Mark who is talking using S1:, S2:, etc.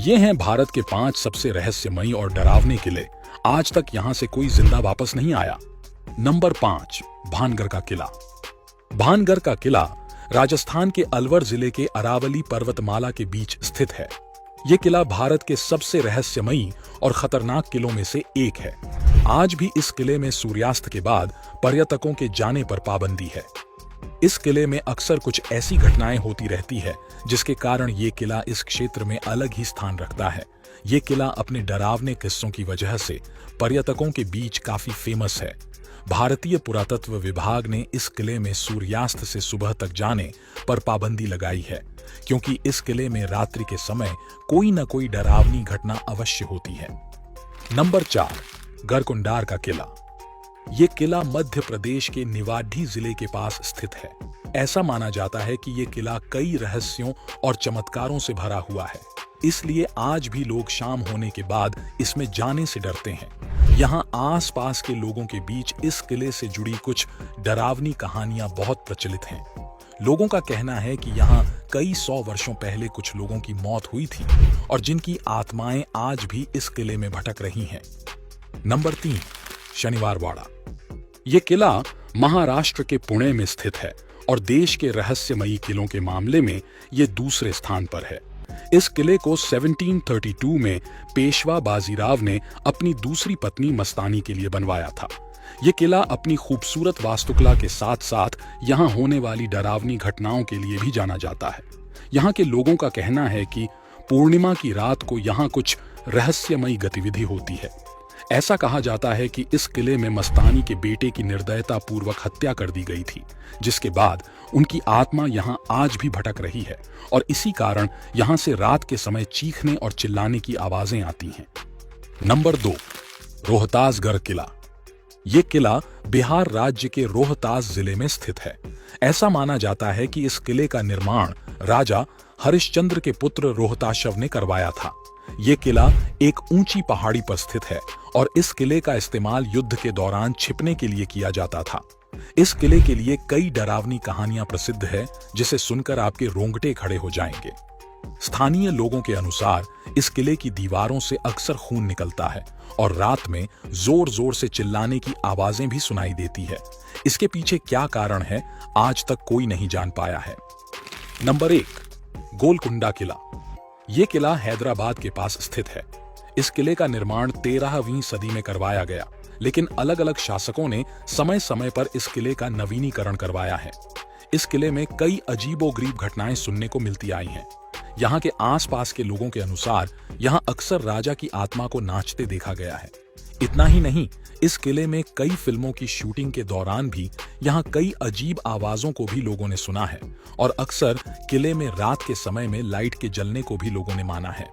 S1: ये हैं भारत के 5 सबसे रहस्यमयी और डरावने किले। आज तक यहां से कोई जिंदा वापस नहीं आया। नंबर 5, भानगढ़ का किला। भानगढ़ का किला राजस्थान के अलवर जिले के अरावली पर्वतमाला के बीच स्थित है। ये किला भारत के सबसे रहस्यमयी और खतरनाक किलों में से एक है। आज भी इस किले में सूर्यास्त के बाद पर्यटकों के जाने पर पाबंदी है। इस किले में अक्सर कुछ ऐसी घटनाएं होती रहती है जिसके कारण ये किला इस क्षेत्र में अलग ही स्थान रखता है। ये किला अपने डरावने किस्सों की वजह से पर्यटकों के बीच काफी फेमस है। भारतीय पुरातत्व विभाग ने इस किले में सूर्यास्त से सुबह तक जाने पर पाबंदी लगाई है, क्योंकि इस किले में रात्रि के समय कोई न कोई डरावनी घटना अवश्य होती है। नंबर 4, गढ़कुंडार का किला। ये किला मध्य प्रदेश के निवाड़ी जिले के पास स्थित है। ऐसा माना जाता है कि ये किला कई रहस्यों और चमत्कारों से भरा हुआ है, इसलिए आज भी लोग शाम होने के बाद इसमें जाने से डरते हैं। यहाँ आसपास के लोगों के बीच इस किले से जुड़ी कुछ डरावनी कहानियां बहुत प्रचलित हैं। लोगों का कहना है कि यहाँ कई 100 वर्षों पहले कुछ लोगों की मौत हुई थी और जिनकी आत्माएं आज भी इस किले में भटक रही हैं। नंबर 3, शनिवारवाड़ा। ये किला महाराष्ट्र के पुणे में स्थित है और देश के रहस्यमयी किलों के मामले में ये दूसरे स्थान पर है। इस किले को 1732 में पेशवा बाजीराव ने अपनी दूसरी पत्नी मस्तानी के लिए बनवाया था। ये किला अपनी खूबसूरत वास्तुकला के साथ साथ यहाँ होने वाली डरावनी घटनाओं के लिए भी जाना जाता है। यहाँ के लोगों का कहना है कि पूर्णिमा की रात को यहाँ कुछ रहस्यमयी गतिविधि होती है। ऐसा कहा जाता है कि इस किले में मस्तानी के बेटे की निर्दयता पूर्वक हत्या कर दी गई थी, जिसके बाद उनकी आत्मा यहाँ आज भी भटक रही है और इसी कारण यहाँ से रात के समय चीखने और चिल्लाने की आवाजें आती हैं। नंबर 2, रोहतासगढ़ किला। ये किला बिहार राज्य के रोहतास जिले में स्थित है। ऐसा माना जाता है कि इस किले का निर्माण राजा हरिश्चंद्र के पुत्र रोहताशव ने करवाया था। ये किला एक ऊंची पहाड़ी पर स्थित है और इस किले का इस्तेमाल युद्ध के दौरान छिपने के लिए किया जाता था। इस किले के लिए कई डरावनी कहानियां प्रसिद्ध है, जिसे सुनकर आपके रोंगटे खड़े हो जाएंगे। स्थानीय लोगों के अनुसार इस किले की दीवारों से अक्सर खून निकलता है और रात में जोर जोर से चिल्लाने की आवाजें भी सुनाई देती है। इसके पीछे क्या कारण है, आज तक कोई नहीं जान पाया है। नंबर 1, गोलकुंडा किला। ये किला हैदराबाद के पास स्थित है। इस किले का निर्माण 13वीं सदी में करवाया गया, लेकिन अलग अलग शासकों ने समय समय पर इस किले का नवीनीकरण करवाया है। इस किले में कई अजीबोगरीब घटनाएं सुनने को मिलती आई हैं। यहाँ के आसपास के लोगों के अनुसार यहाँ अक्सर राजा की आत्मा को नाचते देखा गया है। इतना ही नहीं, इस किले में कई फिल्मों की शूटिंग के दौरान भी यहाँ कई अजीब आवाजों को भी लोगों ने सुना है और अक्सर किले में रात के समय में लाइट के जलने को भी लोगों ने माना है।